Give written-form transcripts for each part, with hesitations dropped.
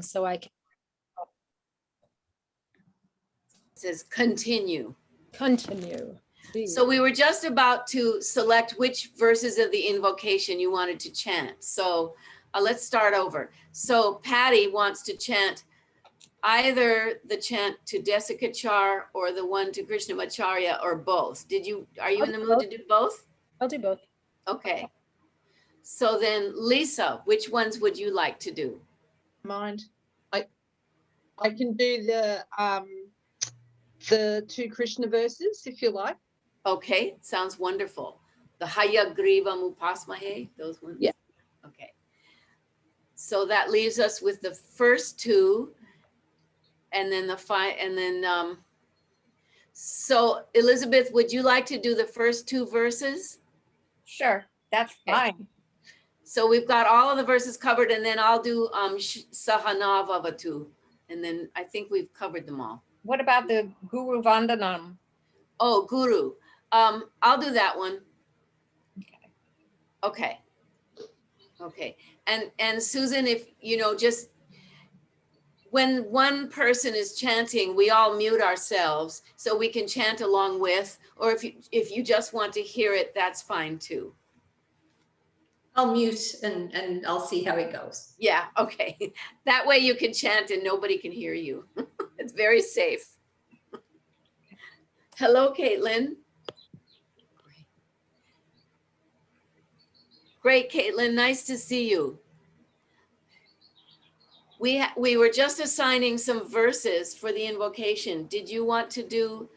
so I can. It says continue. Continue. So we were just about to select which verses of the invocation you wanted to chant. So let's start over. So Patty wants to chant either the chant to Desikachar or the one to Krishnamacharya or both. Are you in the mood to do both? I'll do both. Okay. So then Lisa, which ones would you like to do? Mind. I can do the two Krishna verses if you like. Okay, sounds wonderful. The Hayagriva Mupasmahe, those ones? Yeah. Okay. So that leaves us with the first two, and then so Elizabeth, would you like to do the first two verses? Sure, that's fine. So we've got all of the verses covered, and then I'll do Sahana Vavatu, and then I think we've covered them all. What about the Guru Vandanam? Oh, Guru. I'll do that one. Okay. Okay. And Susan, if just when one person is chanting, we all mute ourselves so we can chant along with, or if you just want to hear it, that's fine too. I'll mute and I'll see how it goes. Yeah, okay. That way you can chant and nobody can hear you. It's very safe. Hello, Caitlin. Great, Caitlin, nice to see you. We were just assigning some verses for the invocation. Did you want to do,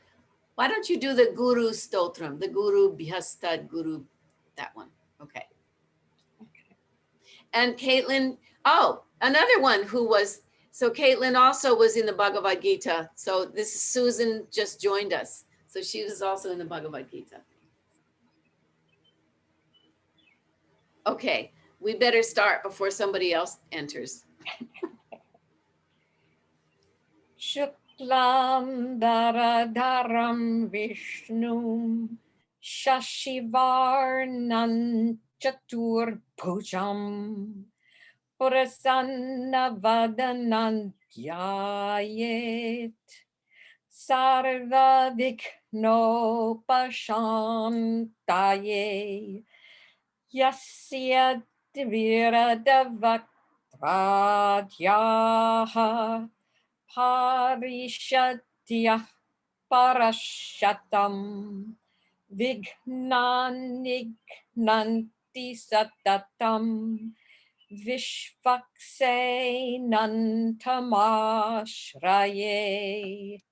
why don't you do the Guru Stotram, the Guru Bhastad Guru, that one, okay. And Caitlin, oh, another one who was, so Caitlin also was in the Bhagavad Gita. So this is Susan just joined us. So she was also in the Bhagavad Gita. Okay, we better start before somebody else enters. Shuklam Dharadharam Vishnum Shashivarnan Chatur Bhujam Prasanna Vadanam Dhyayet Sarva Vikno Pashantaye Yasya Dviradavakradyaha Parishatyah Parashatam Vignanignanti Satatam Vishvaksenantamashraye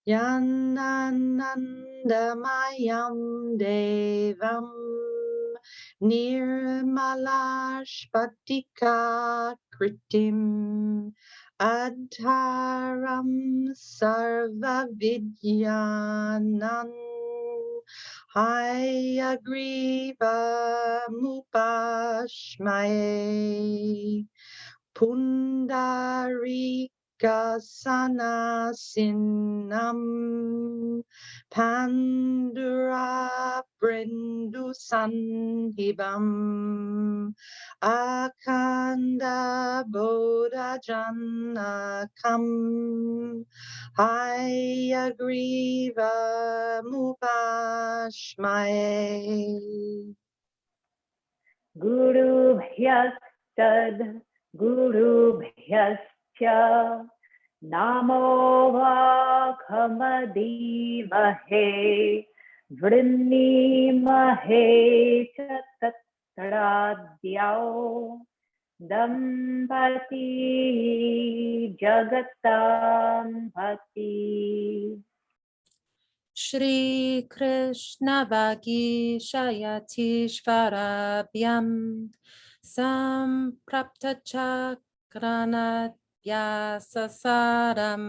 Yananandamayam devam nirmalashpatika kritim adharam sarva vidyanan hayagriva mupashmae pundari Kasanasinam Pandura Brindu Sanhibam Akanda Bodhajanakam Hayagriva Mupashmae Guru Bhyastad Guru Bhyascha Namo Vakhamadivahe Vrinnimahe Chattradyao Dampati Jagatam Bhati Shri Krishna Vagishayatishvarabhyam Samprapta Chakranathyasasaram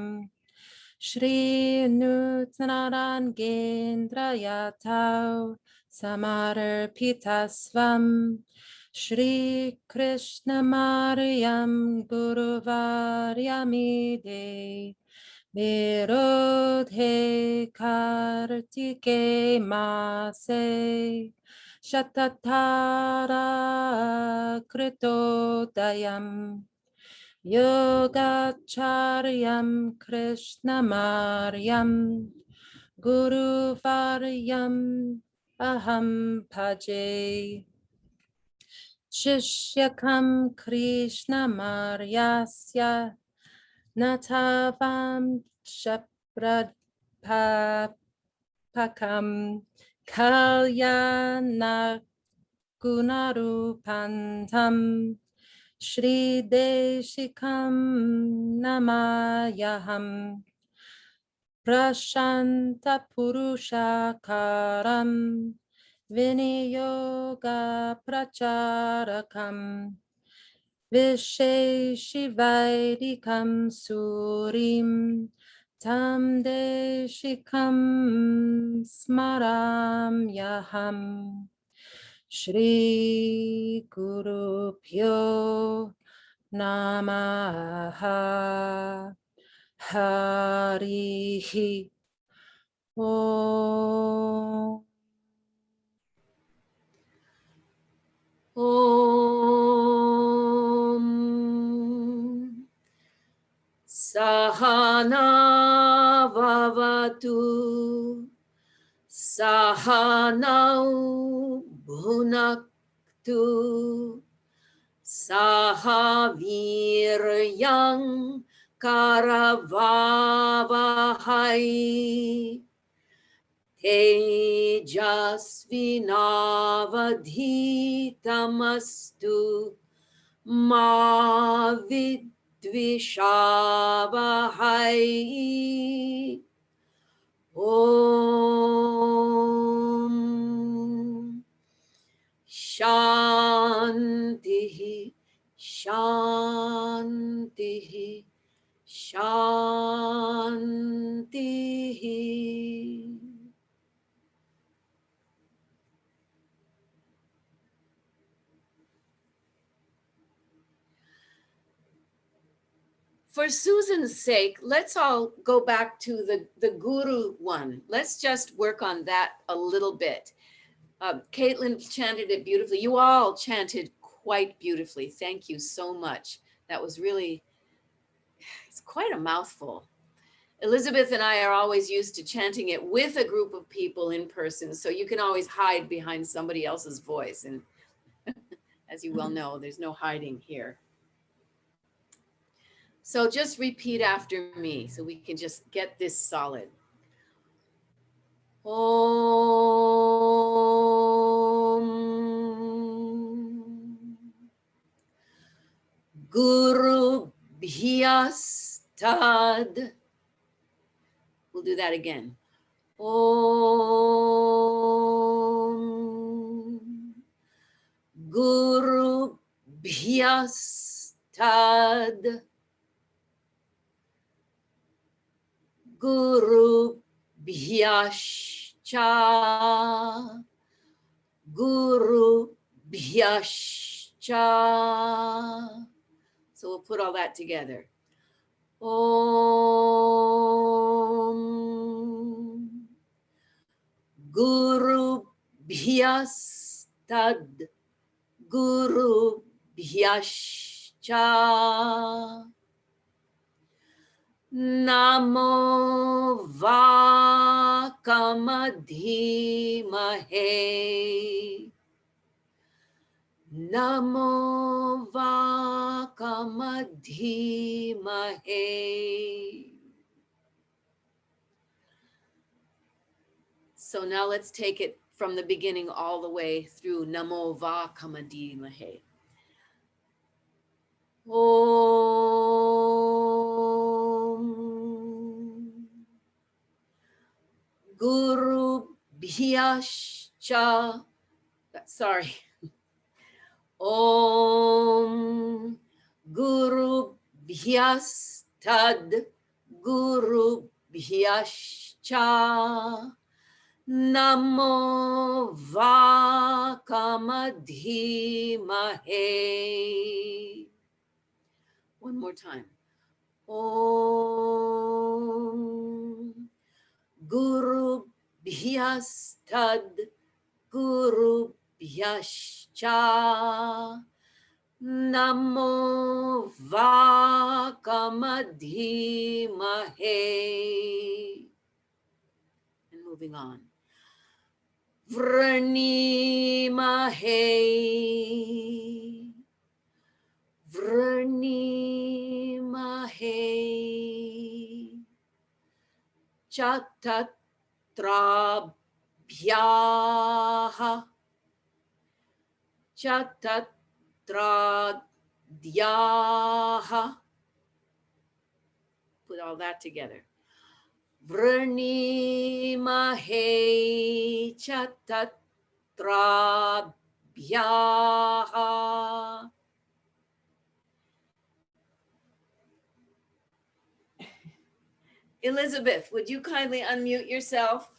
Shri Nutnarangendrayatau Samarpitasvam Shri Krishna Mariam Guruvaryamide Virodhe Kartike Mase Shatatara Kritodayam Yogacharyam Krishnamaryam Guruvaryam Aham Bhaje. Shishyakam Krishnamaryasya Natavam Shapradpakam Kalyana Gunarupantam Shri Deshikam Namayaham Prashanta Purushakaram Viniyoga Pracharakam Visheshivaidikam Surim Tam Deshikam Smaramyaham Shri Guru Pyo Namaha Harihi Om. Om Sahana Vavatu Sahanau Bhunaktu Sahaviryang Karavavahai Tejasvinavadhitamastu Ma Vidvishavahai Om Shanti Shanti Shanti. For Susan's sake, let's all go back to the guru one. Let's just work on that a little bit. Caitlin chanted it beautifully. You all chanted quite beautifully. Thank you so much. That was really, it's quite a mouthful. Elizabeth and I are always used to chanting it with a group of people in person, so you can always hide behind somebody else's voice. And as you well know, there's no hiding here. So just repeat after me so we can just get this solid. Om Guru Bhyastad. We'll do that again. Om Guru Bhyastad. Guru Bhyascha. Guru Bhyascha. So we'll put all that together. Om Guru Bhyastad. Guru Bhyascha. Namo Vakamadhimahe. Namo Vakamadhimahe. So now let's take it from the beginning all the way through Namo Vakamadhimahe. Om Guru Bhyascha. Sorry. Om Guru Bhyastad. Guru Bhyascha. Namo Vakamadhimahe. One more time. Om Guru Bhyastad. Guru Bhyascha. Namo Vakamadhimahe. Vranimahe. And moving on. Vranimahe. Vranimahe. Chatatrabhyaha. Chatatradhyaha. Put all that together. Vranimahe chatatrabhyaha. Elizabeth, would you kindly unmute yourself?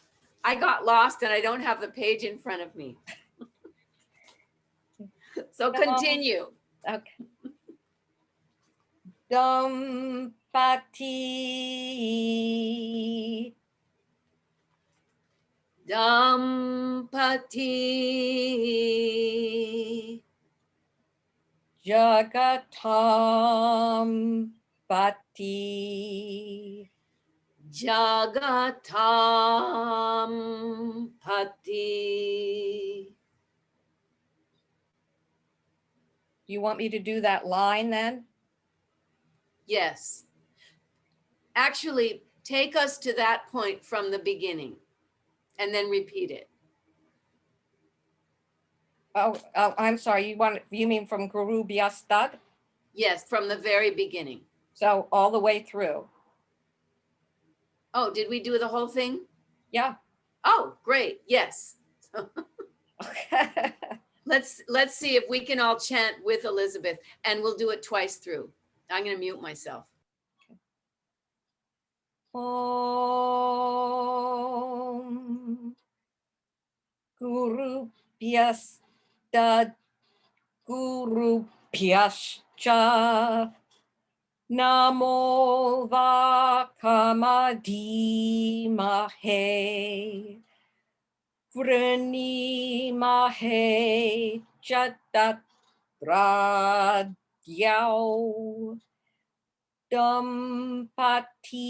I got lost and I don't have the page in front of me. So continue. Okay. Dampati. Dampati. Jagatam Pati. Jagatam Pati. You want me to do that line then? Yes. Actually, take us to that point from the beginning and then repeat it. Oh, I'm sorry. You mean from Guru Biastad? Yes, from the very beginning. So all the way through. Oh, did we do the whole thing? Yeah. Oh, great. Yes. Okay. Let's see if we can all chant with Elizabeth, and we'll do it twice through. I'm going to mute myself. Om Guru Biastad Guru Pyascha Namo Vakhamadimahe Vranimahe Chatatradyau Dampati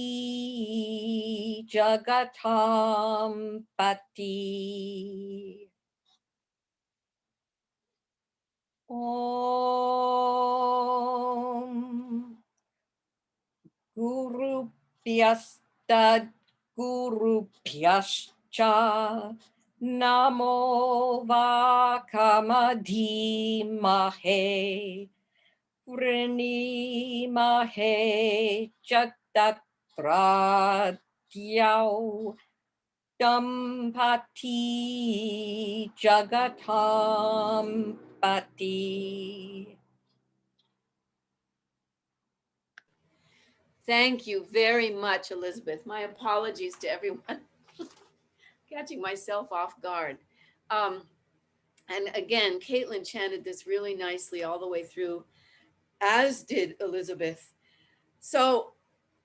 Jagatam Pati. Om Guru Pyastad Guru Pyascha Namo Vakhamadimahe Vranimahe Chatatradyau Dampati Jagatam Pati. Thank you very much, Elizabeth. My apologies to everyone. Catching myself off guard. And again, Caitlin chanted this really nicely all the way through, as did Elizabeth. So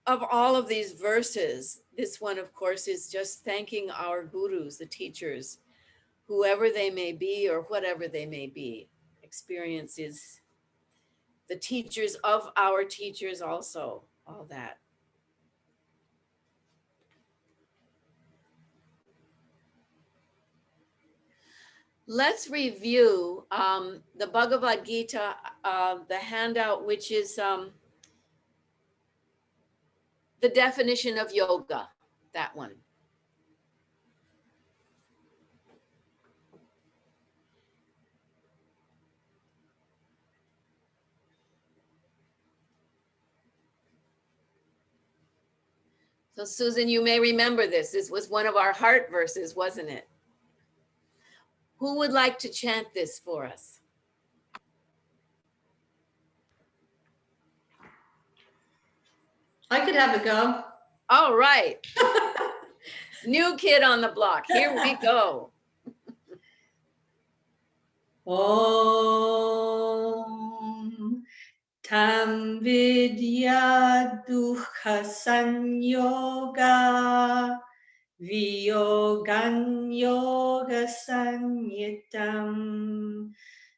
of all of these verses, this one, of course, is just thanking our gurus, the teachers, whoever they may be or whatever they may be. Experience is the teachers of our teachers also, all that. Let's review the Bhagavad Gita, the handout, which is the definition of yoga, that one. So Susan, you may remember this. This was one of our heart verses, wasn't it? Who would like to chant this for us? I could have a go. All right. New kid on the block. Here we go. Om Tam Vidya Dukha Sanyoga Viyogan Yoga Sanyitam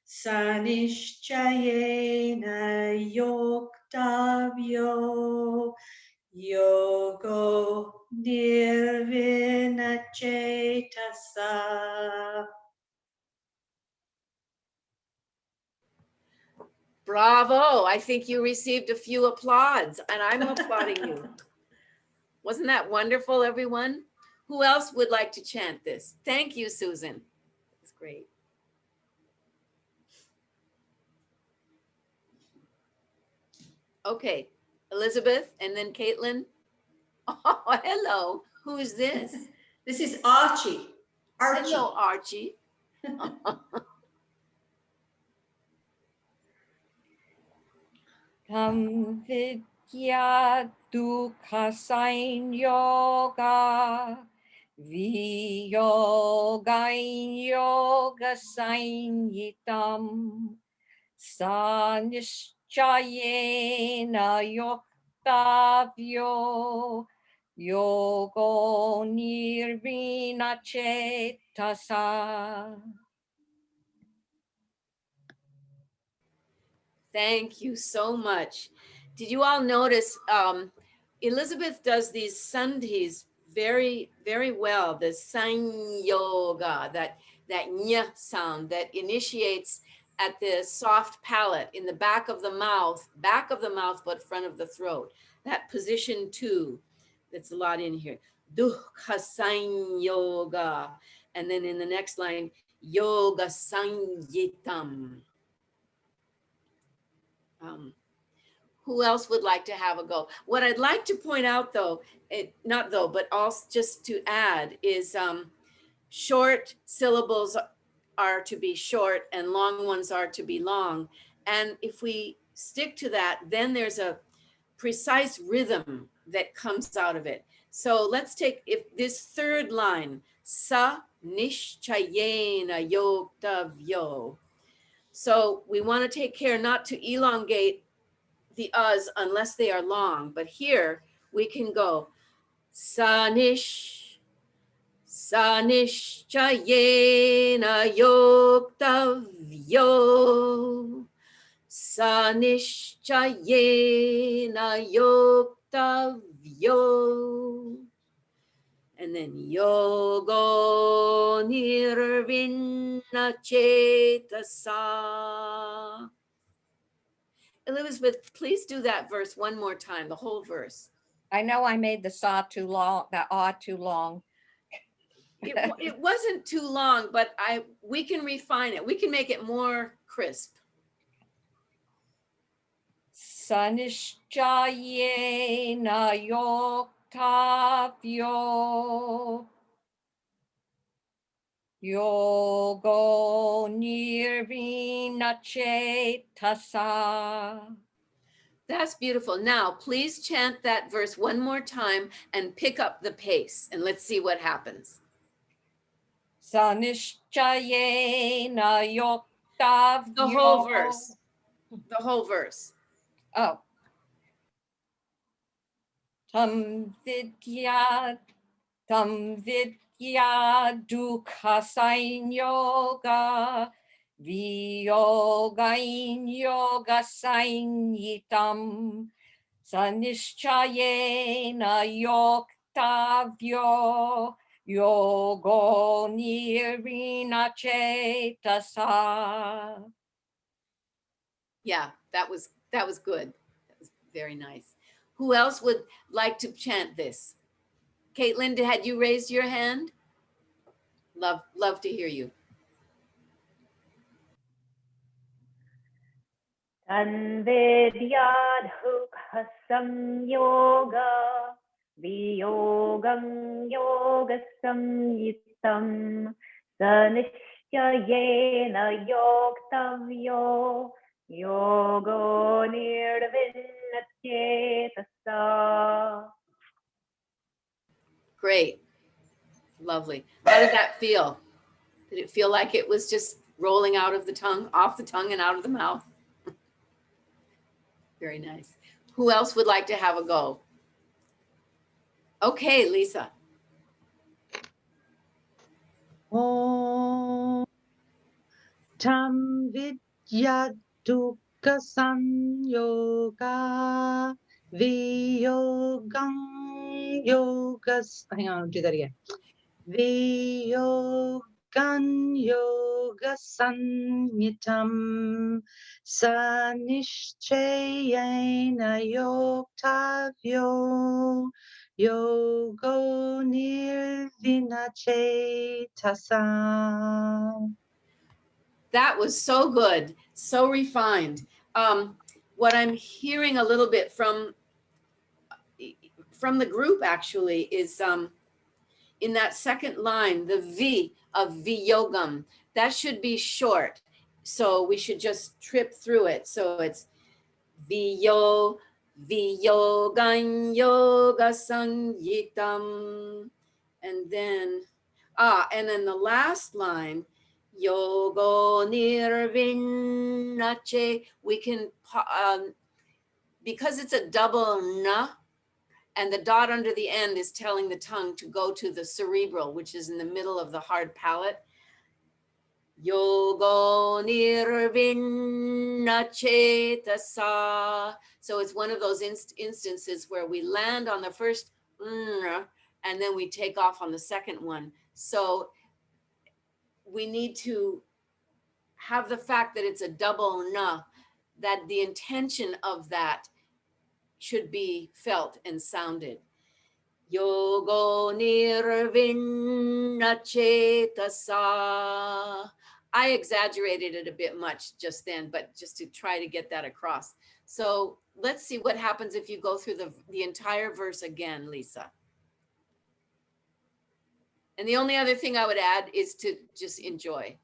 Sanishchayena Yoktam yoktavyo yogo nirvinachetasa. Bravo. I think you received a few applauds and I'm applauding you. Wasn't that wonderful, everyone? Who else would like to chant this? Thank you, Susan. It's great. Okay, Elizabeth and then Caitlin. Oh, hello. Who is this? This is Archie. Archie. Hello, Archie. Tam vidya dukha yoga viyoga yoga sanyitam sanishchayena yoktavyo yogo nirvina chetasa. Thank you so much. Did you all notice Elizabeth does these sandhis very, very well. The san yoga, that nya sound that initiates at the soft palate in the back of the mouth, but front of the throat. That position 2, that's a lot in here. Dukkha san yoga. And then in the next line, yoga sanyitam. Who else would like to have a go? What I'd like to point out though, but also just to add is short syllables are to be short and long ones are to be long. And if we stick to that, then there's a precise rhythm that comes out of it. So let's take this third line, sa nishchayena yoktavyo. So we want to take care not to elongate the uhs unless they are long, but here we can go sanish chayena yoktavyo sanish chayena yoktavyo, and then yogo nirvina chetasa. Elizabeth, please do that verse one more time, the whole verse. I know I made the sa too long, the ah too long. It wasn't too long, but we can refine it. We can make it more crisp. Sanishchayena yoktavyo yogo nirvina chetasa. That's beautiful. Now, please chant that verse one more time and pick up the pace, and let's see what happens. Sanishchayena yoktavyo. The whole verse. The whole verse. Oh. Tam vidya dukha yoga viyoga yoga sanyitam sanishchayena yoktavyo yogo nirvina chetasa. Yeah, that was good. That was very nice. Who else would like to chant this? Caitlin, had you raised your hand? Love to hear you. Tanvedyadhukha samyoga viyogam yoga samyitam sanishchayena yoktavyo yogo nirvinachetasa. Great. Lovely. How did that feel? Did it feel like it was just rolling out of the tongue, off the tongue and out of the mouth? Very nice. Who else would like to have a go? Okay, Lisa. Om Tam Vidya Dukkha Sanyoga Viyogang Yogas. Hang on, I'll do that again. Viyogan Yoga Sanyitam Sanishchayena Yoktavyo Yogo Nirvinachetasa. That was so good, so refined. What I'm hearing a little bit from the group actually is in that second line, the V of Viyogam, that should be short. So we should just trip through it. So it's Viyogan Yoga Sanyitam. And then the last line, Yogo Nirvinache, we can, because it's a double na, and the dot under the end is telling the tongue to go to the cerebral, which is in the middle of the hard palate. Yogo Nirvinachetasa. So it's one of those instances where we land on the first and then we take off on the second one. So we need to have the fact that it's a double na, that the intention of that should be felt and sounded. Yogo Nirvinachetasa. I exaggerated it a bit much just then, but just to try to get that across. So let's see what happens if you go through the entire verse again, Lisa. And the only other thing I would add is to just enjoy.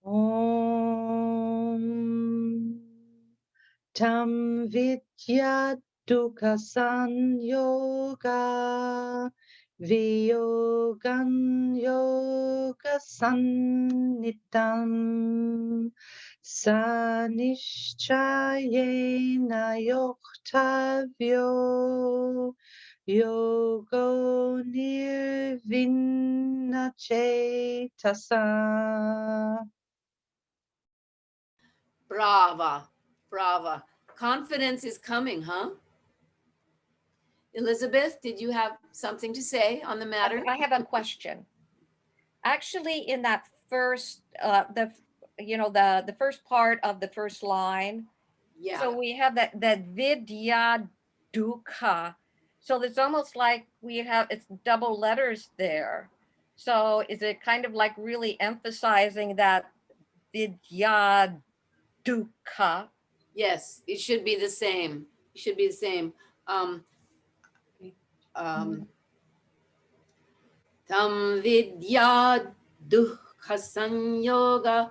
Om Tam Vidya Dukkha Sanyoga Viyogan Yoga Sannitam Sanishchayena Yoktavyo Yogo Nirvinachetasa. Brava, brava. Confidence is coming, huh? Elizabeth, did you have something to say on the matter? I have a question. Actually, in that first, the first part of the first line, Yeah. so we have that vidya dukkha. So it's almost like it's double letters there. So is it kind of like really emphasizing that vidya dukkha? Yes, it should be the same. It should be the same. Tam vidya dukkha sanyoga.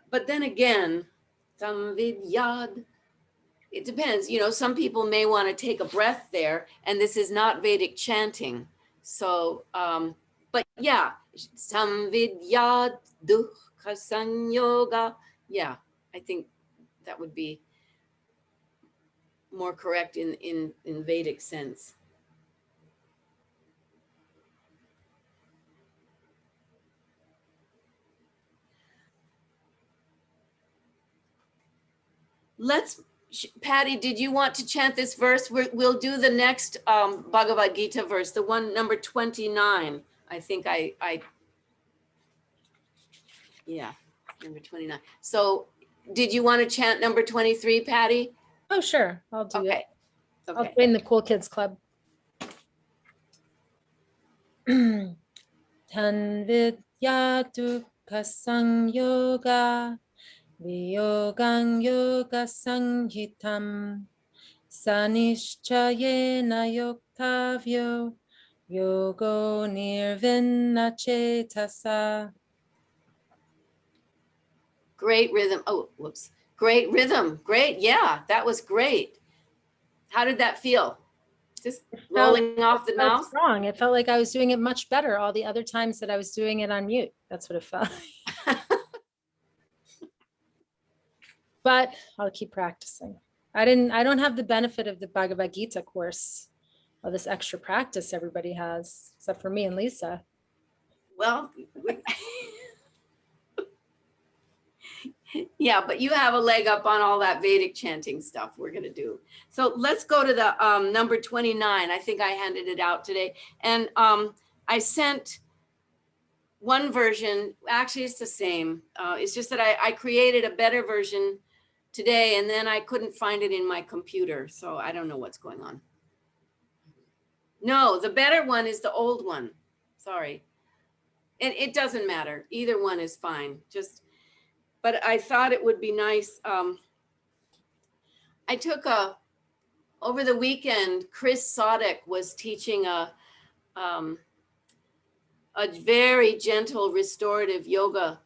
But then again, tam vidyad, it depends. Some people may want to take a breath there, and this is not Vedic chanting. So, but yeah, tam vidyad dukkha sanyoga. Yeah, I think that would be more correct in Vedic sense. Patty, did you want to chant this verse? We'll do the next Bhagavad Gita verse, the one number 29. I think yeah, number 29. So did you want to chant number 23, Patty? Oh, sure. I'll do it. Okay. I'll join the Cool Kids Club. Tan vidya dukkha sanyoga viyogang yoga sanhitam sanishchayena yoktavyo yogo nirvinachetasa. Great rhythm. Oh, whoops. Great rhythm. Great. Yeah, that was great. How did that feel? Just rolling off the mouth? Strong. It felt like I was doing it much better all the other times that I was doing it on mute. That's what it felt like. But I'll keep practicing. I don't have the benefit of the Bhagavad Gita course, all this extra practice everybody has, except for me and Lisa. Well, yeah, but you have a leg up on all that Vedic chanting stuff we're going to do. So let's go to the number 29. I think I handed it out today. And I sent one version. Actually, it's the same. It's just that I created a better version today, and then I couldn't find it in my computer. So I don't know what's going on. No, the better one is the old one. Sorry. And it doesn't matter. Either one is fine. But I thought it would be nice. I took over the weekend, Chris Sadek was teaching a very gentle restorative yoga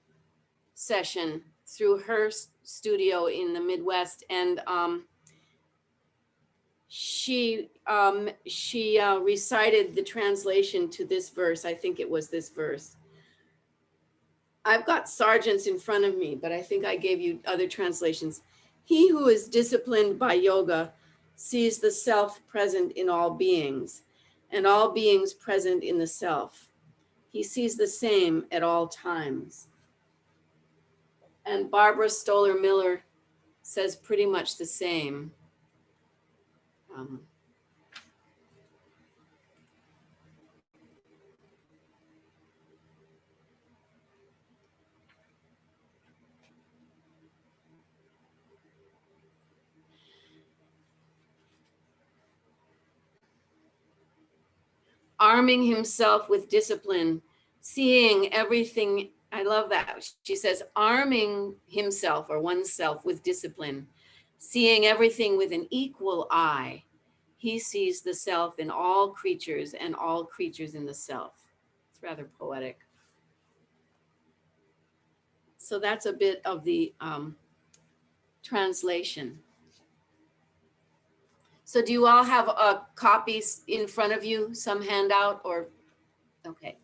session through her studio in the Midwest. And she recited the translation to this verse. I think it was this verse. I've got Sargent's in front of me, but I think I gave you other translations. He who is disciplined by yoga sees the self present in all beings, and all beings present in the self. He sees the same at all times. And Barbara Stoller Miller says pretty much the same. Arming himself with discipline, seeing everything. I love that. She says, arming himself or oneself with discipline, seeing everything with an equal eye. He sees the self in all creatures and all creatures in the self. It's rather poetic. So that's a bit of the translation. So do you all have copies in front of you, some handout or, okay.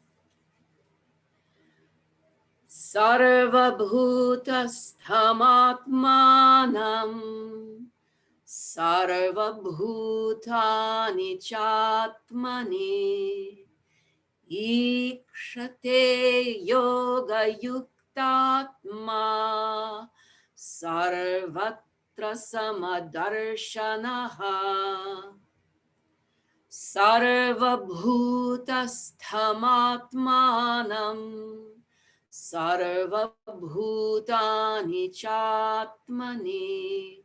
Sarva bhutasthamaatmanam sarva bhutani chatmani ikshate yoga yuktatma sarvatra samadarshanaha sarva bhutasthamaatmanam sarva bhutani chatmani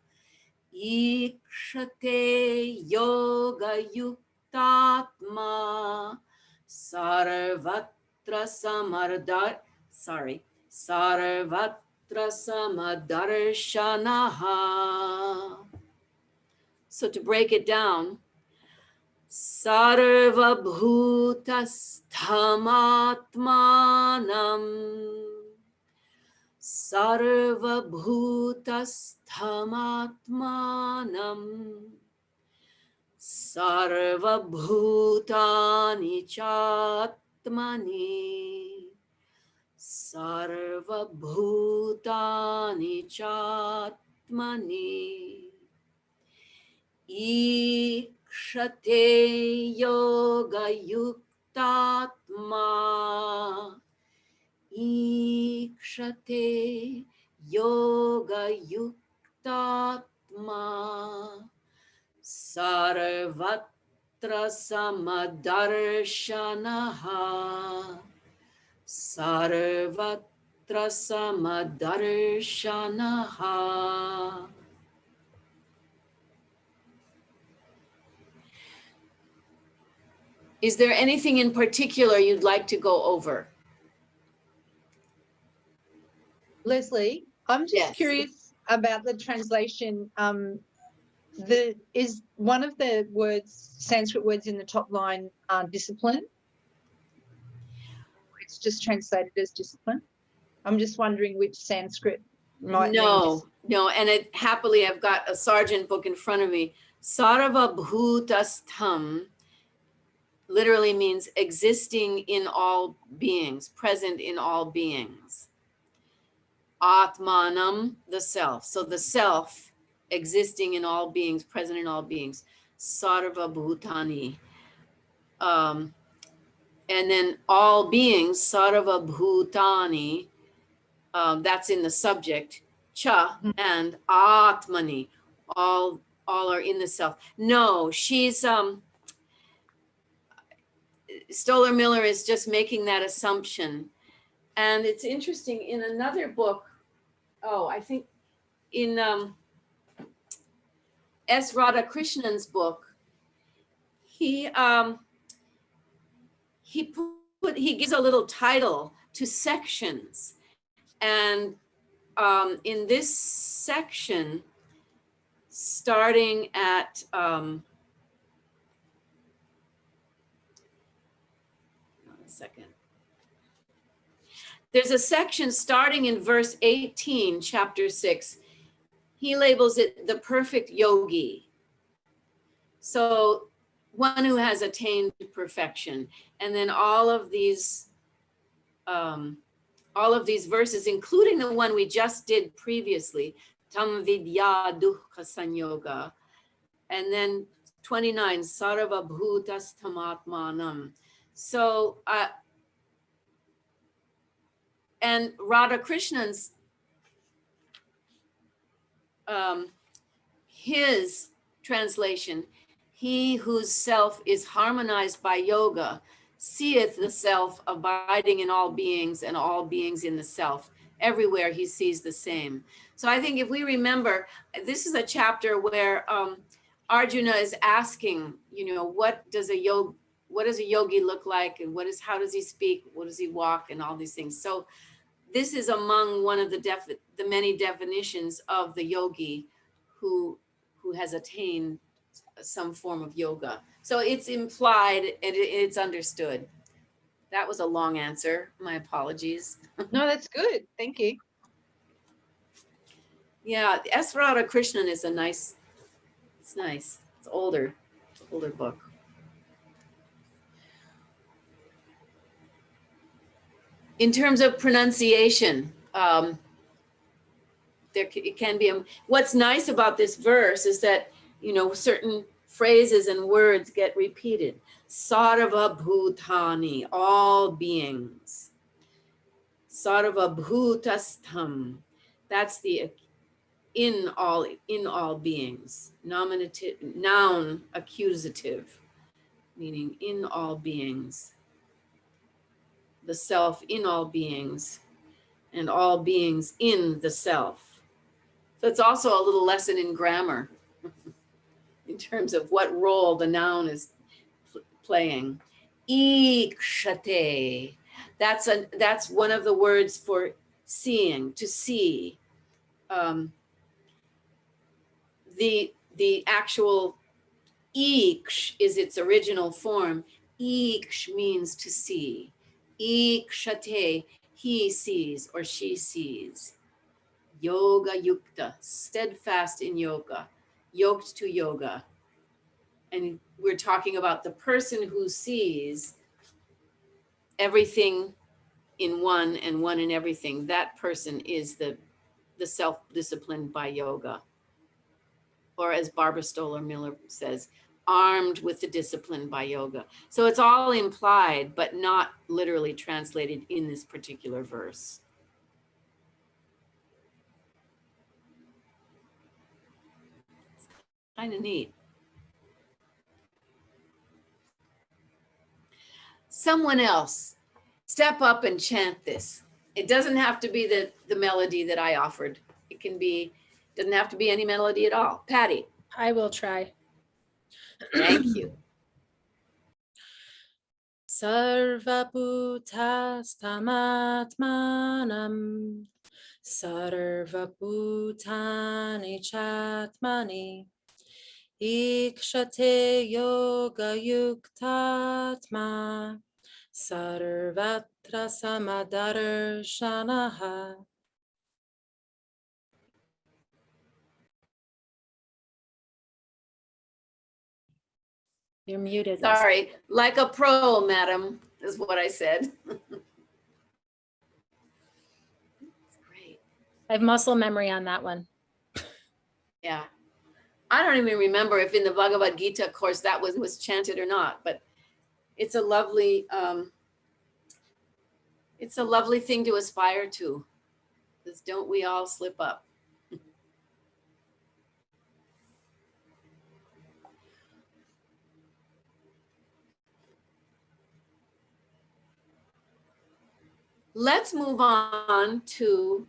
ikshate yoga yuktatma sarvatra samadarshanaha. So to break it down, sarva bhutasthamaatmanam sarva bhutasthamaatmanam sarva bhutani chatmani sarva bhutani chatmani ikshate yoga yuktatma ikshate yoga yuktatma sarvatra samadarshanaha sarvatra samadarshanaha. Is there anything in particular you'd like to go over? Leslie, I'm just Yes. curious about the translation. Is one of the words, Sanskrit words in the top line, discipline? It's just translated as discipline. I'm just wondering which Sanskrit might mean No, and happily I've got a Sargent book in front of me. Sarva bhutastham literally means existing in all beings, present in all beings. Atmanam, the self. So the self existing in all beings, present in all beings. Sarva bhutani. And then all beings, sarva bhutani, that's in the subject, cha, and atmani, all are in the self. No, she's Stoller Miller is just making that assumption. And it's interesting, in another book, I think in S. Radhakrishnan's book, he gives a little title to sections. And in this section, starting at second. There's a section starting in verse 18, chapter 6. He labels it the perfect yogi. So one who has attained perfection. And then all of these verses, including the one we just did previously, tam vidya dukkha sanyoga. And then 29, sarva bhutas tamatmanam. So, and Radhakrishnan's, his translation, he whose self is harmonized by yoga, seeth the self abiding in all beings and all beings in the self. Everywhere he sees the same. So I think if we remember, this is a chapter where Arjuna is asking, what does a yogi look like, and how does he speak, what does he walk, and all these things. So this is among one of the many definitions of the yogi who has attained some form of yoga. So it's implied and it's understood. That was a long answer. My apologies. No, that's good. Thank you. Yeah, S. Radhakrishnan is nice. It's older. It's an older book. In terms of pronunciation, it can be what's nice about this verse is that certain phrases and words get repeated. Sarva bhutani, all beings. Sarva bhutastham, that's the in all beings. Nominative, noun accusative, meaning in all beings. The self in all beings, and all beings in the self. So it's also a little lesson in grammar in terms of what role the noun is playing. Ikshate, that's one of the words for seeing, to see. The actual iksh is its original form. Iksh means to see. Ikshate, he sees or she sees. Yoga yukta, steadfast in yoga, yoked to yoga. And we're talking about the person who sees everything in one and one in everything. That person is the self-disciplined by yoga. Or as Barbara Stoller Miller says, armed with the discipline by yoga. So it's all implied, but not literally translated in this particular verse. It's kind of neat. Someone else, step up and chant this. It doesn't have to be the melody that I offered. It doesn't have to be any melody at all. Patty. I will try. Thank you. Sarva bhutastamatmanam, sarva bhutani chatmani, ikshate yoga yuktatma, sarvatra samadarshanaha. You're muted. Sorry, like a pro, madam, is what I said. Great. I have muscle memory on that one. Yeah. I don't even remember if in the Bhagavad Gita course that was chanted or not, but It's a lovely thing to aspire to, because don't we all slip up? Let's move on to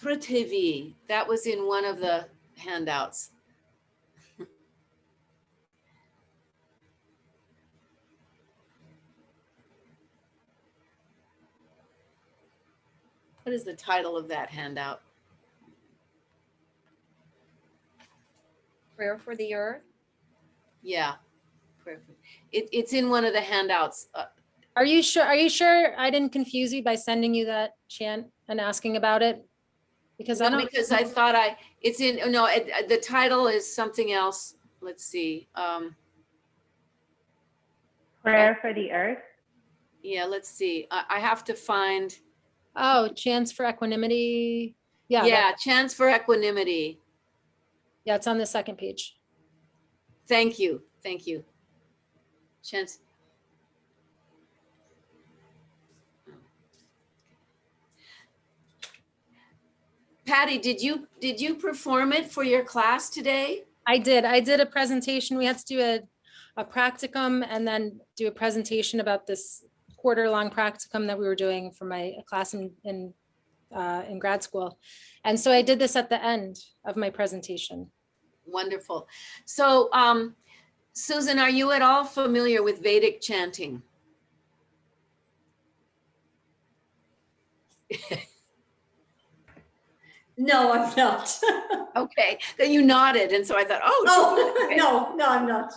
Prithvi. That was in one of the handouts. What is the title of that handout? Prayer for the earth. Yeah, it's in one of the handouts. Are you sure? Are you sure I didn't confuse you by sending you that chant and asking about it? Because I No, don't. because I thought it's in, no, the title is something else. Let's see. Prayer for the earth. Yeah, let's see. I have to find. Oh, chants for equanimity. Yeah. Yeah, chants for equanimity. Yeah, it's on the second page. Thank you. Thank you. Chants. Patty, did you perform it for your class today? I did a presentation. We had to do a practicum and then do a presentation about this quarter-long practicum that we were doing for my class in grad school. And so I did this at the end of my presentation. Wonderful. So, Susan, are you at all familiar with Vedic chanting? No, I'm not. Okay, then you nodded, and so I thought, oh. Oh, no, I'm not.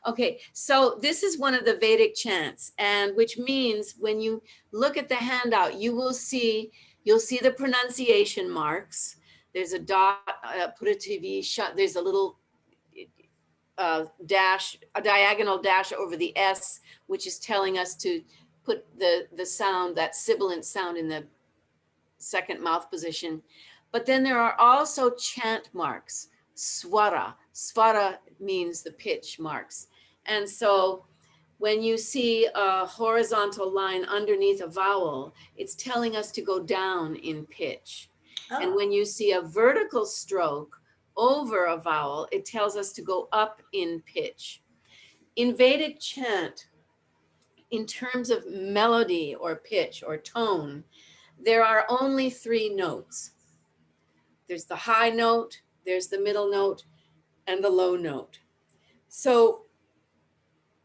Okay, so this is one of the Vedic chants, and which means when you look at the handout, you'll see the pronunciation marks. There's a dot, Prithvi, there's a little dash, a diagonal dash over the S, which is telling us to put the sound, that sibilant sound, in the second mouth position. But then there are also chant marks, swara. Swara means the pitch marks. And so when you see a horizontal line underneath a vowel, it's telling us to go down in pitch. And Oh, when you see a vertical stroke over a vowel, it tells us to go up in pitch. In Vedic chant, in terms of melody or pitch or tone, there are only 3 notes. There's the high note, there's the middle note, and the low note. So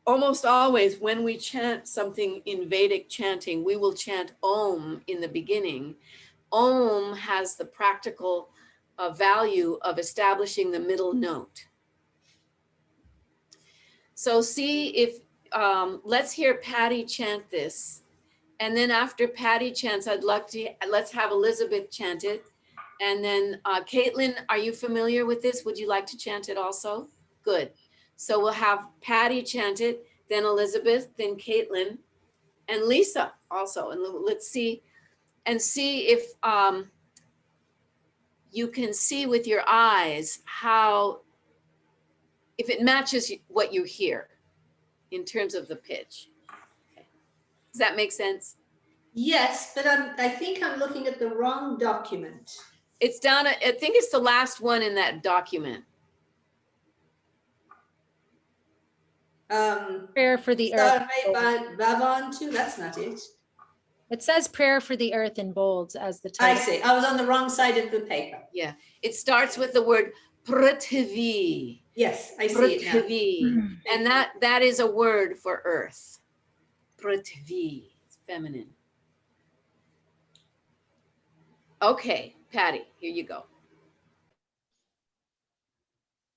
almost always when we chant something in Vedic chanting, we will chant Om in the beginning. Om has the practical value of establishing the middle note. So see if, let's hear Patty chant this. And then after Patty chants, let's have Elizabeth chant it. And then Caitlin, are you familiar with this? Would you like to chant it also? Good. So we'll have Patty chant it, then Elizabeth, then Caitlin, and Lisa also. And let's see, if you can see with your eyes if it matches what you hear in terms of the pitch. Okay. Does that make sense? yes, but I think I'm looking at the wrong document. It's down, I think it's the last one in that document. Prayer for the earth. Bhavantu, that's not it. It says prayer for the earth in bold as the I title. see, I was on the wrong side of the paper. Yeah, it starts with the word Prithvi. Yes, I see it now. Prithvi. And that is a word for earth. Prithvi, it's feminine. Okay, Patty, here you go.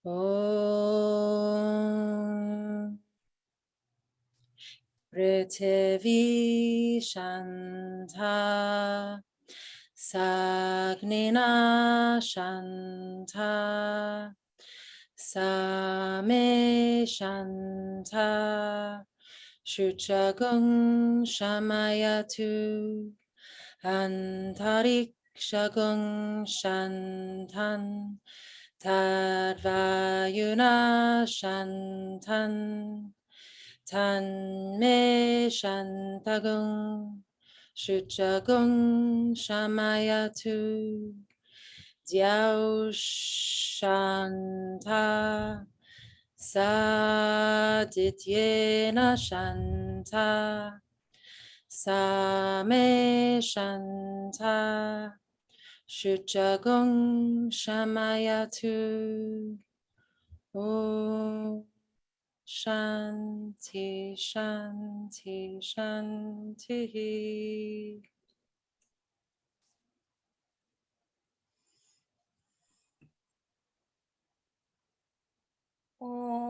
Om Prithvi Shanta Sagnina Shanta Same Shanta Shuchagung Shamayatu Antarik Shagung Shantan Tadvayuna Shantan Tan Me Shantagung Shuchagung Shamayatu Diao Shanta Sadityena Shanta Same Shanta Shuchagung Shamayatu Om Shanti Shanti Shanti. Om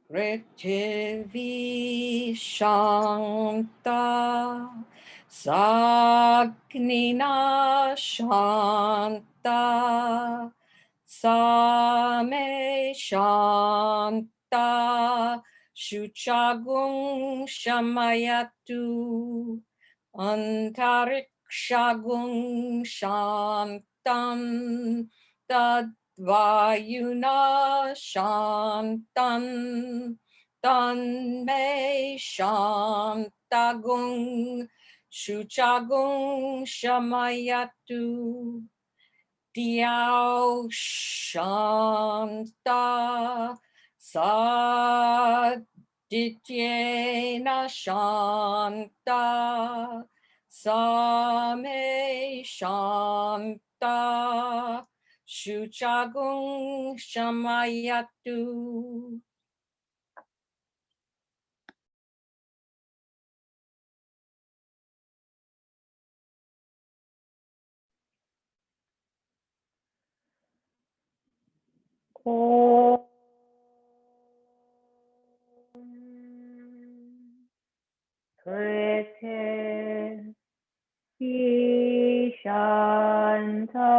Prithvi Shanta Sagnina Shanta Same Shanta Shuchagung Shamayatu Antarikshagung Shantam Tadvayuna Shantam Tanme Shantagung Shuchagung Shamayatu Diao Shanta Sadityena Shanta Same Shanta Shuchagung Shamayatu. Om Prithvi Shanta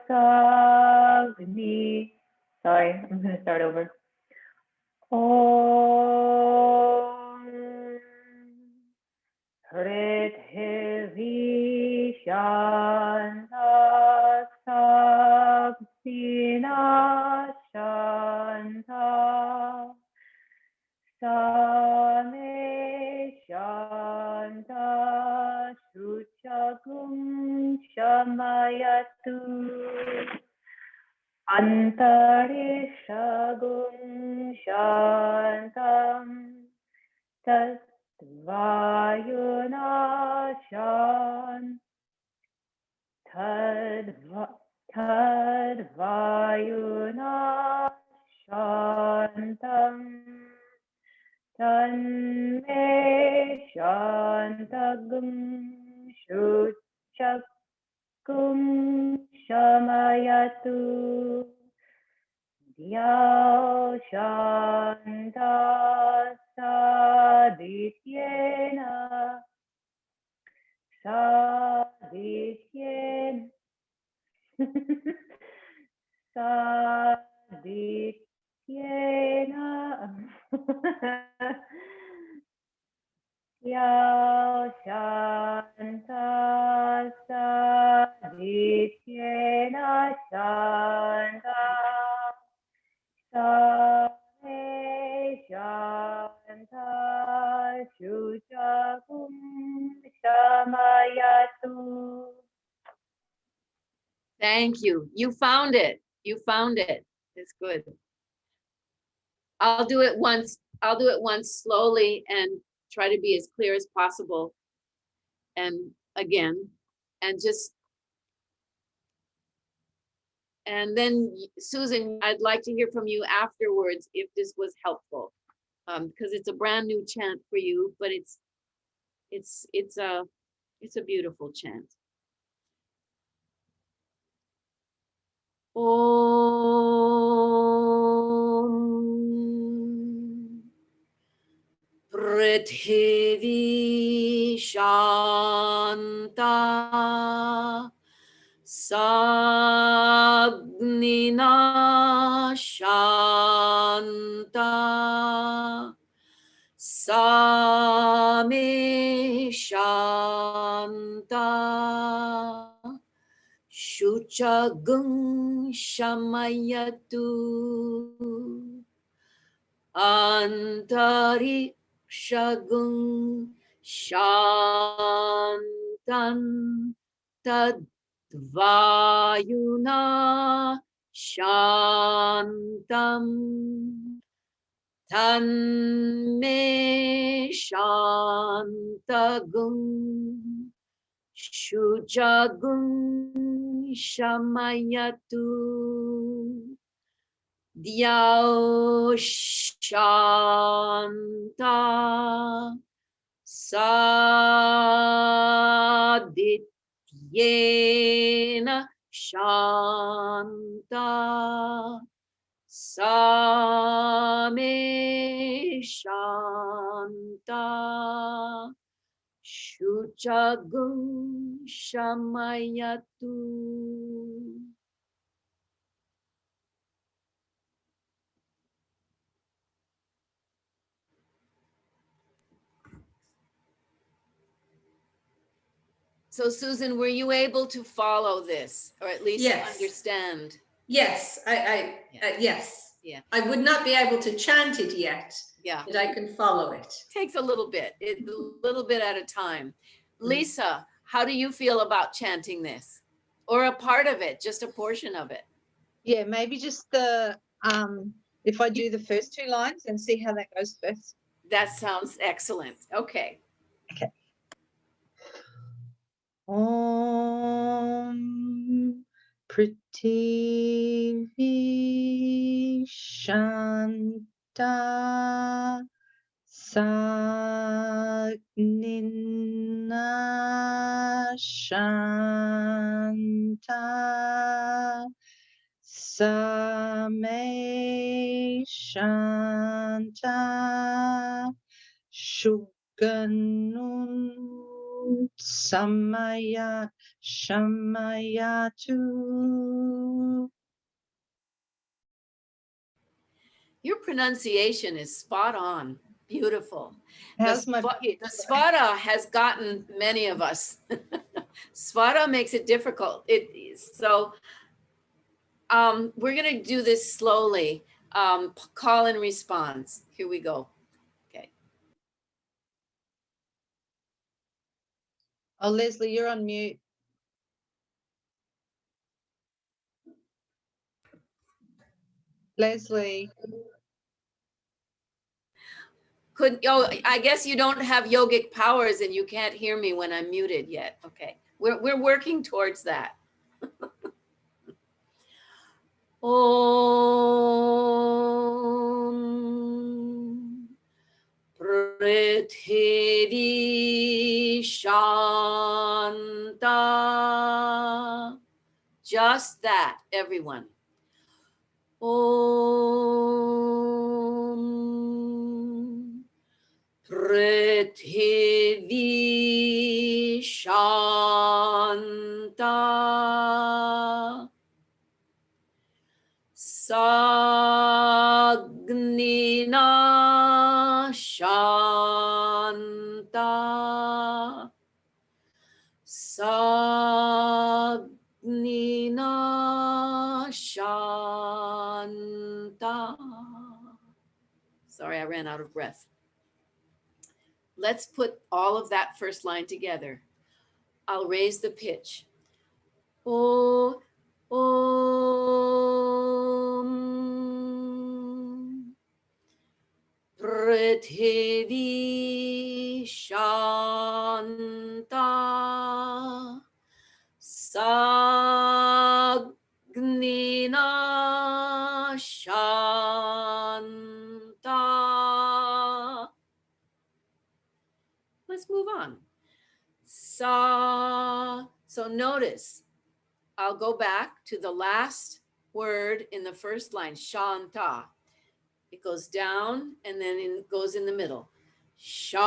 Sagni. Sorry, I'm going to start over. Om Prithvi Shanta Sagsina Shanta Same Shanta Shuchagum Shamayatu Antarishagum Shantam Tadvayuna Tadvayuna Shantam Tanme Shantagum Shuchakum Shamayatu Dhyau Shanta Sadityena Sadityena Dhyau Shanta Sadityena Shanta Same Shanta Shuchakum Shamayatu. Thank you. You found it. You found it. It's good. I'll do it once slowly and try to be as clear as possible. And again, and then Susan, I'd like to hear from you afterwards if this was helpful. Because it's a brand new chant for you, but it's a beautiful chant. Om Prithvi Shanta Sagnina Shanta Same Shanta Shuchagung shamayatu antarikshagung shantam tadvayuna shantam tanme shantagung shujagung shamayatu Dhyau shanta sadityena shanta same shanta shuchagung shamayatu. So Susan, were you able to follow this or at least Yes. understand? Yes, yes. Yeah. I would not be able to chant it yet, Yeah, but I can follow it. takes a little bit at a time. Lisa, how do you feel about chanting this? Or a part of it, just a portion of it? Yeah, maybe just the if I do the first 2 lines and see how that goes first. That sounds excellent. Okay. Om Prithvi Shanta Sagnina Shanta Same Shanta Shuganun Samaya Shamayatu. Your pronunciation is spot on. Beautiful. How's my pitch? The svara has gotten many of us. Svara makes it difficult. So we're going to do this slowly. Call and response. Here we go. Okay. Oh, Leslie, you're on mute. Leslie. I guess you don't have yogic powers and you can't hear me when I'm muted yet. Okay. We're working towards that. Om Prithvi Shanta. Just that, everyone. Om Prithvi Shanta Sagnina Shanta Sagnina Shanta. Sorry, I ran out of breath. Let's put all of that first line together. I'll raise the pitch. O, Om Prithvi Shanta Sagnina Shanta. Let's move on. So notice, I'll go back to the last word in the first line, Shanta. It goes down and then it goes in the middle. Shanta.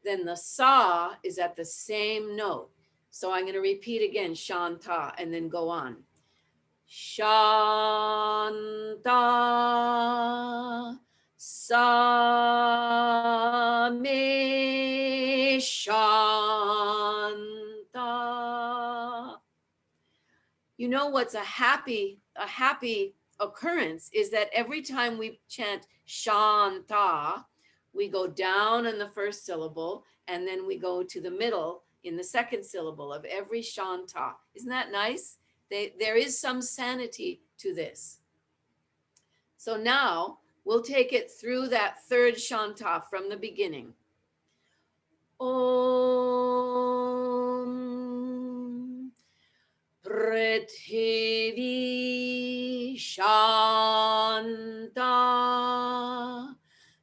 Then the sa is at the same note. So I'm going to repeat again, Shanta, and then go on. Shanta Same Shanta Shanta. You know what's a happy occurrence is that every time we chant Shanta, we go down in the first syllable and then we go to the middle in the second syllable of every Shanta. Isn't that nice? There is some sanity to this. So now we'll take it through that third Shanta from the beginning. Om Prithvi Shanta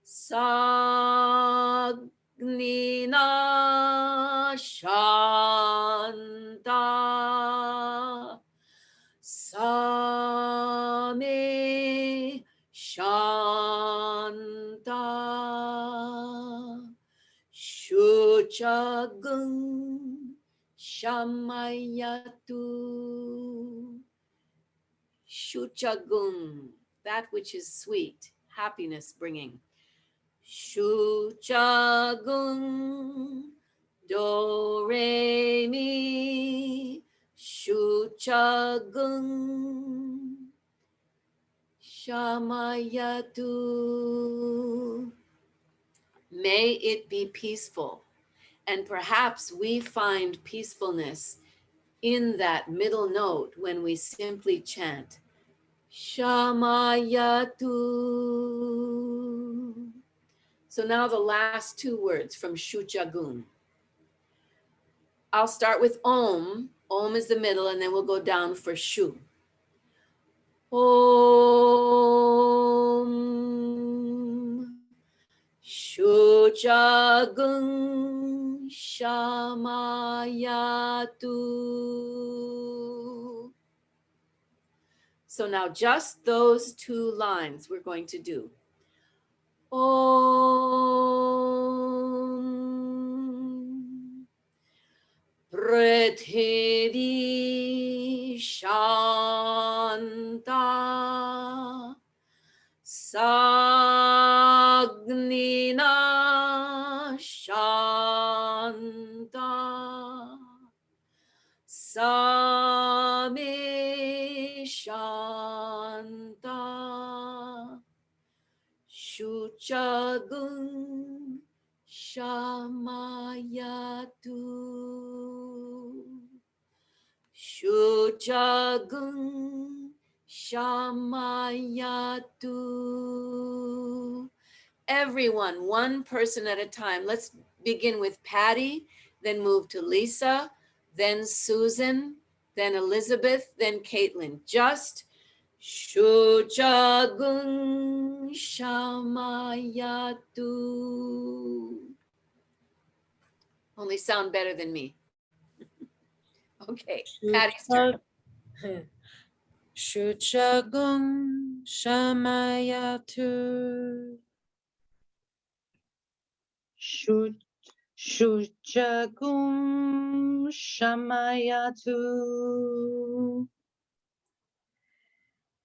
Sagnina Shanta Same Shanta Shuchagung Shamayatu. Shuchagung, that which is sweet, happiness bringing. Shuchagung do re mi. Shuchagung Shamayatu. May it be peaceful. And perhaps we find peacefulness in that middle note when we simply chant Shamayatu. So now the last two words from Shuchagung. I'll start with Om. Om is the middle, and then we'll go down for Shu. Om Shuchagung Shamayatu. So now just those two lines we're going to do. Om Prithvi Shanta Sagnina Shanta Same Shanta Shuchagung Shamayatu. Shuchagung Shamayatu. Everyone, one person at a time. Let's begin with Patty, then move to Lisa, then Susan, then Elizabeth, then Caitlin. Just Shuchagung Shamayatu. Only sound better than me. Okay, Patty's turn. Shuchagung Shamayatu. Shuchagum Shamayatu.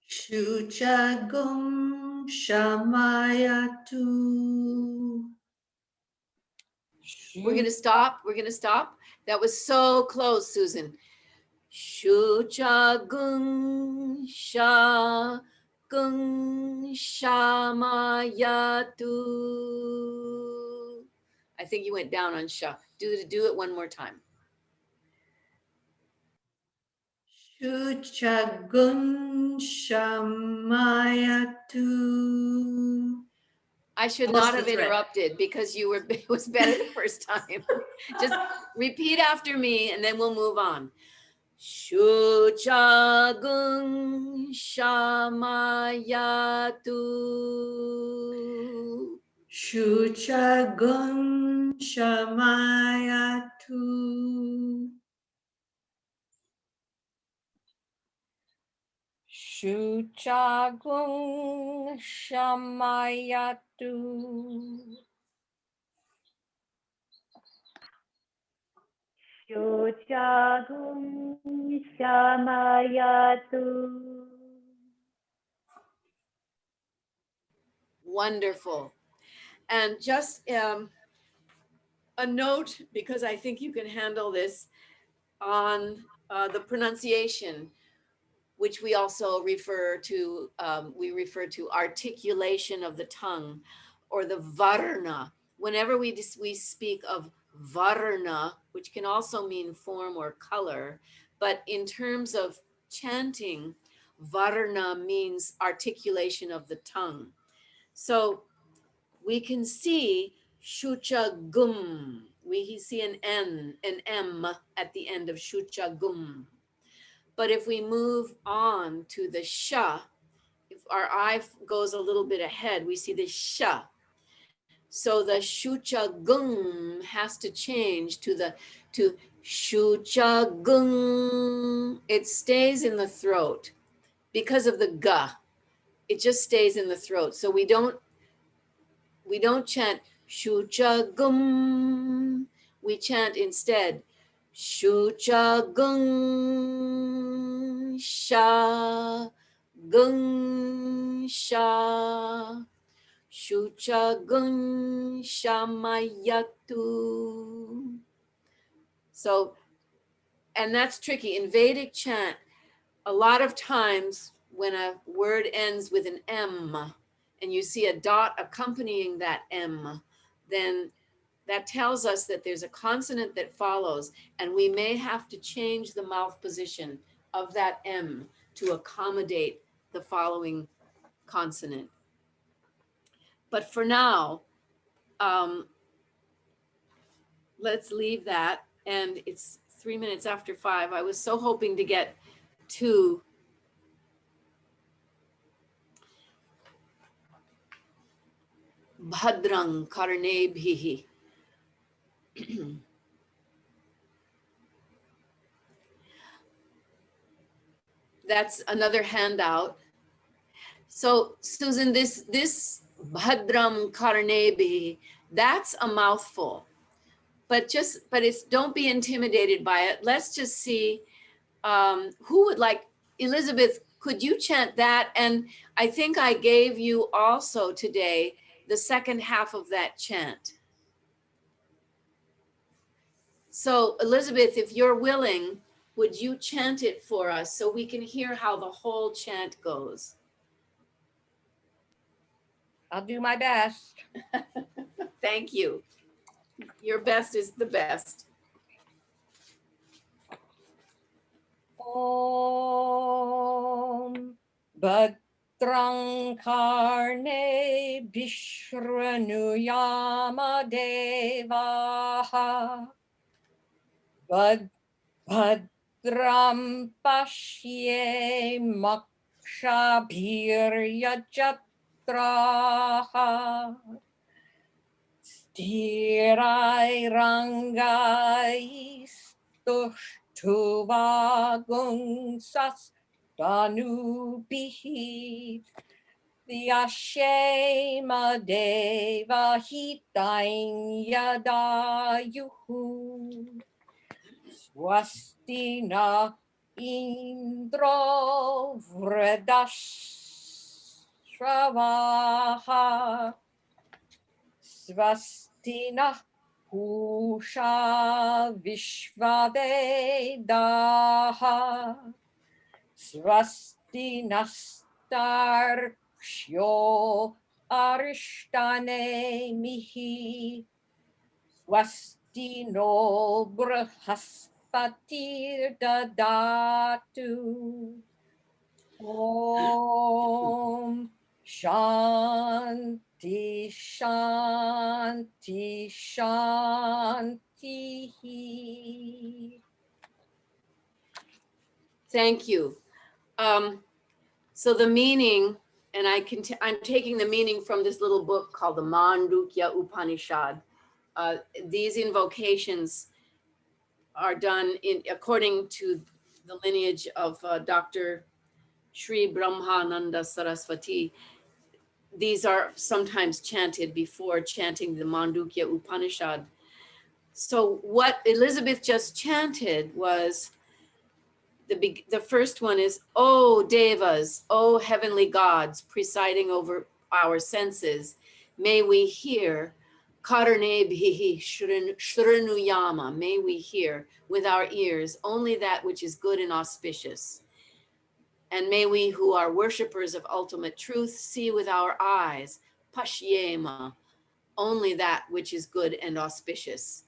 Shuchagum Shamayatu. We're going to stop. That was so close, Susan. Shuchagung Shamayatu. I think you went down on Sha. Do it one more time. Shuchagum Shamayatu. I should Lost not the have thread. interrupted because it was better the first time. Just repeat after me and then we'll move on. Shuchagung Shamayatu. Shuchagum Shamayatu. Shuchagung Shamayatu. Shuchagung Shamayatu. Wonderful. And just a note, because I think you can handle this, on the pronunciation, which we also refer to articulation of the tongue, or the varna. Whenever we speak of varna, which can also mean form or color, but in terms of chanting, varna means articulation of the tongue. So we can see shucha gum. We see an N, an M at the end of shucha gum. But if we move on to the sha, if our eye goes a little bit ahead, we see the sha. So the shucha gung has to change to shucha gung. It stays in the throat because of the ga. It just stays in the throat. So we don't chant shucha gum. We chant instead shucha gung sha gung sha shucha gung shamayatu. So, and that's tricky. In Vedic chant, a lot of times when a word ends with an M and you see a dot accompanying that M, then that tells us that there's a consonant that follows, and we may have to change the mouth position of that M to accommodate the following consonant. But for now, let's leave that. And it's 3 minutes after 5. I was so hoping to get to bhadraṁ karṇebhiḥ. That's another handout. So Susan, this bhadraṁ karṇebhiḥ, that's a mouthful. But it's, don't be intimidated by it. Let's just see who would like. Elizabeth, could you chant that? And I think I gave you also today the second half of that chant. So Elizabeth, if you're willing, would you chant it for us so we can hear how the whole chant goes? I'll do my best. Thank you. Your best is the best. Om bhadraṁ karṇebhiḥ shrunuyama devaha bhadraṁ pashyemakshabhiryajatraha sthirairangai tuvagunsas danubihi vyashema deva hitain yadayuhu swastina indro vredashavaha swastina Pusha Vishvavedaha Swasti Nastarksho Arishtane Mihi Swasti no Brahaspatir Dadatu Om Shanti Shanti Shanti. Thank you. So the meaning, and I'm taking the meaning from this little book called the Mandukya Upanishad. These invocations are done according to the lineage of Dr. Sri Brahmananda Saraswati. These are sometimes chanted before chanting the Mandukya Upanishad. So what Elizabeth just chanted was, the first one is, "O devas, O heavenly gods presiding over our senses, may we hear karṇebhiḥ shrinuyama, may we hear with our ears only that which is good and auspicious. And may we who are worshipers of ultimate truth see with our eyes, pashyema, only that which is good and auspicious.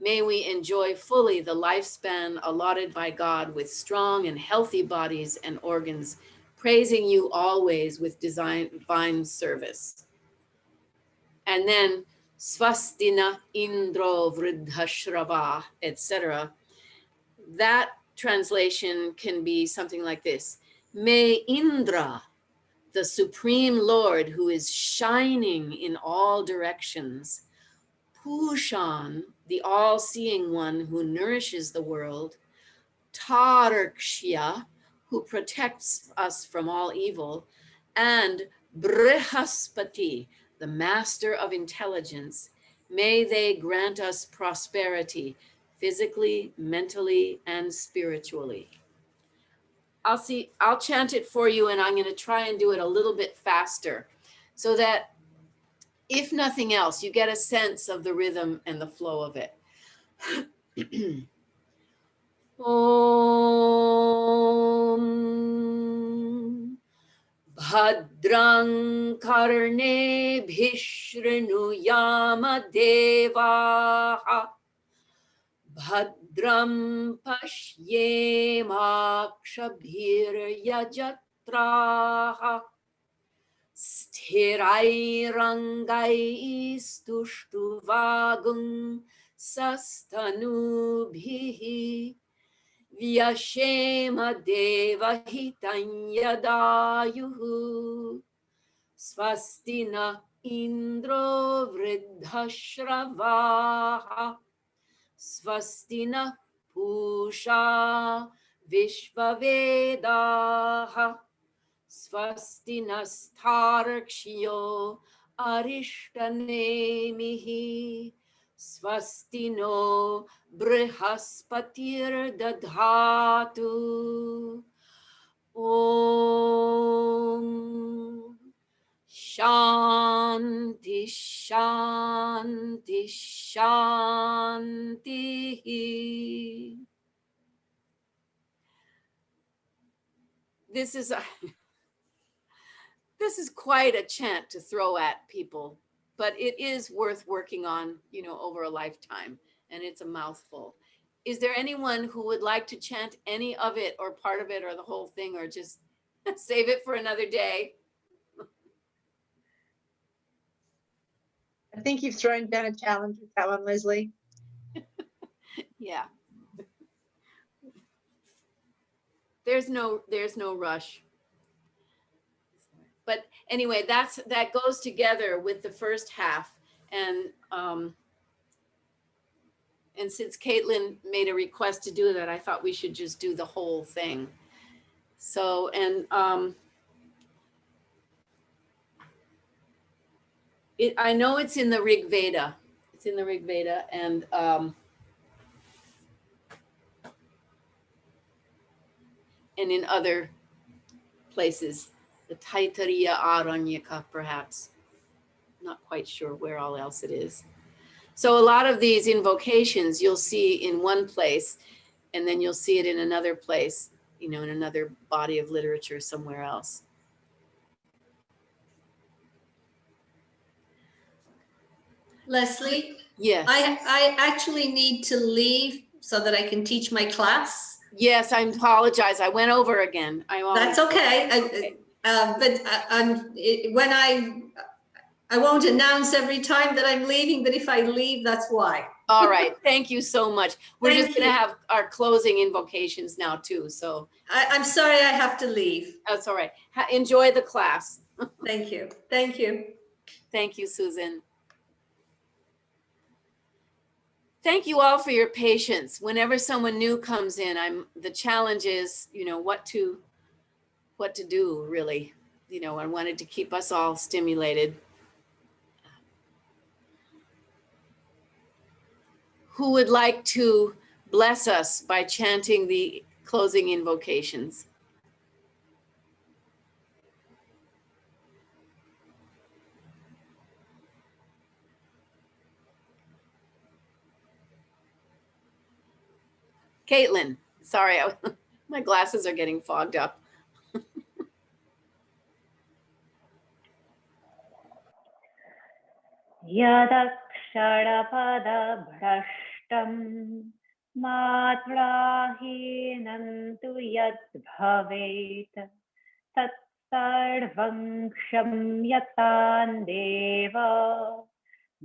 May we enjoy fully the lifespan allotted by God with strong and healthy bodies and organs, praising you always with divine service. And then svastina indro vridhashrava, etc. That translation can be something like this. May Indra, the Supreme Lord who is shining in all directions, Pushan, the all-seeing one who nourishes the world, Tarkshya, who protects us from all evil, and Brihaspati, the master of intelligence, may they grant us prosperity, physically, mentally, and spiritually. I'll chant it for you, and I'm going to try and do it a little bit faster so that if nothing else, you get a sense of the rhythm and the flow of it. Om bhadraṁ karṇebhiḥ shrinuyama devaha bhadraṁ pashyemakshabhiryajatraha sthirairangaistuštuvagum sastanubhihi vyashema devahitam yadayuhu svastina indro vridhashravaha svastina pusha vishvavedaha svastinastarkshiyo arishtanemihi svastino brihaspatir dadhatu. Om Shanti Shanti Shanti. This is quite a chant to throw at people, but it is worth working on, over a lifetime, and it's a mouthful. Is there anyone who would like to chant any of it or part of it or the whole thing, or just save it for another day? I think you've thrown down a challenge with that one, Leslie. Yeah. There's no rush. But anyway, that goes together with the first half. And since Caitlin made a request to do that, I thought we should just do the whole thing. So, and I know it's in the Rig Veda. It's in the Rig Veda, and in other places, the Taittiriya Aranyaka, perhaps. Not quite sure where all else it is. So a lot of these invocations you'll see in one place, and then you'll see it in another place, in another body of literature somewhere else. Leslie, Yes. I actually need to leave so that I can teach my class. Yes, I apologize. I went over again. That's okay. When I won't announce every time that I'm leaving, but if I leave, that's why. All right. Thank you so much. We're Thank just going to you. have our closing invocations now too. So I'm sorry I have to leave. that's all right. Enjoy the class. Thank you. Thank you. Thank you, Susan. Thank you all for your patience. Whenever someone new comes in, the challenge is, what to do really. I wanted to keep us all stimulated. Who would like to bless us by chanting the closing invocations? Caitlin, sorry, my glasses are getting fogged up. यदक्षरपदभ्रष्टं मात्राहीनं तु यद्भवेत् तत्सर्वं क्षम्यतां देव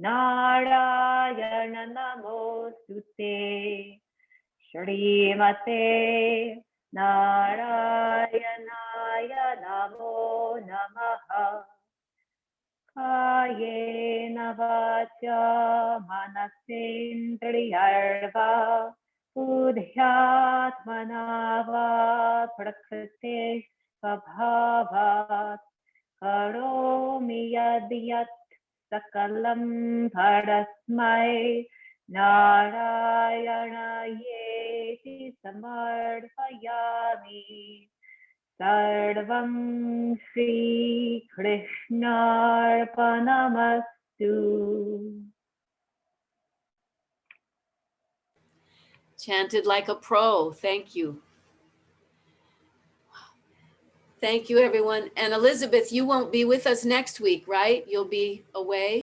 नारायण नमोऽस्तु ते श्रीमते नारायणाय नमो नमः कायेन वाचा मनसेन्द्रियर्वा बुद्ध्यात्मना वा प्रकृते स्वभावात् करोमि यद्यत् सकलं परस्मै नारायणायेति समर्पयामि सर्वं श्रीकृष्णार्पणमस्तु. Chanted like a pro. Thank you. Thank you, everyone. And Elizabeth, you won't be with us next week, right? You'll be away.